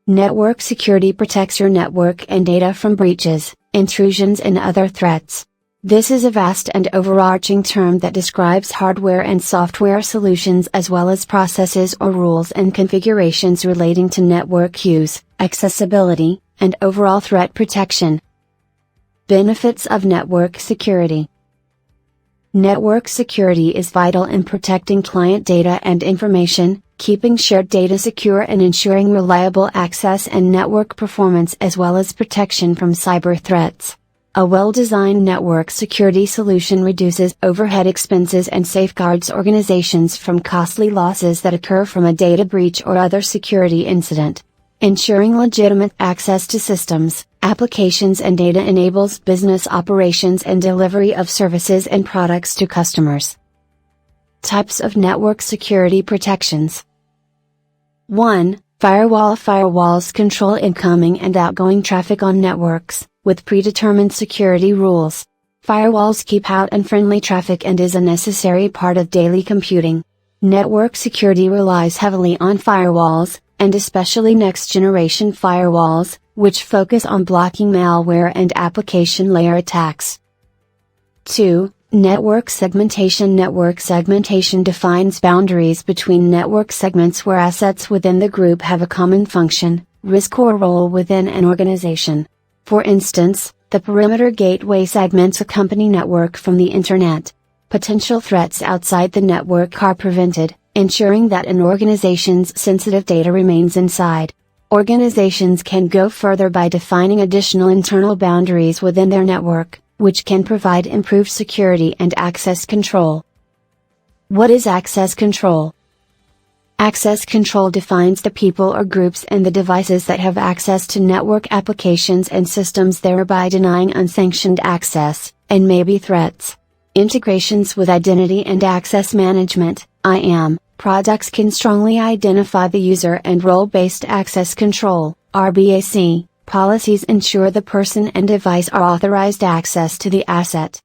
Network security protects your network and data from breaches, intrusions and other threats. This is a vast and overarching term that describes hardware and software solutions as well as processes or rules and configurations relating to network use, accessibility, and overall threat protection. Benefits of network security. Network security is vital in protecting client data and information, keeping shared data secure and ensuring reliable access and network performance as well as protection from cyber threats. A well-designed network security solution reduces overhead expenses and safeguards organizations from costly losses that occur from a data breach or other security incident. Ensuring legitimate access to systems, applications and data enables business operations and delivery of services and products to customers. Types of network security protections. 1. Firewall. Firewalls control incoming and outgoing traffic on networks, with predetermined security rules. Firewalls keep out unfriendly traffic and is a necessary part of daily computing. Network security relies heavily on firewalls, and especially next-generation firewalls, which focus on blocking malware and application layer attacks. 2. Network segmentation. Network segmentation defines boundaries between network segments where assets within the group have a common function, risk or role within an organization. For instance, the perimeter gateway segments a company network from the Internet. Potential threats outside the network are prevented, ensuring that an organization's sensitive data remains inside. Organizations can go further by defining additional internal boundaries within their network, which can provide improved security and access control. What is access control? Access control defines the people or groups and the devices that have access to network applications and systems, thereby denying unsanctioned access, and maybe threats. Integrations with identity and access management, IAM, products can strongly identify the user, and role-based access control, RBAC, policies ensure the person and device are authorized access to the asset.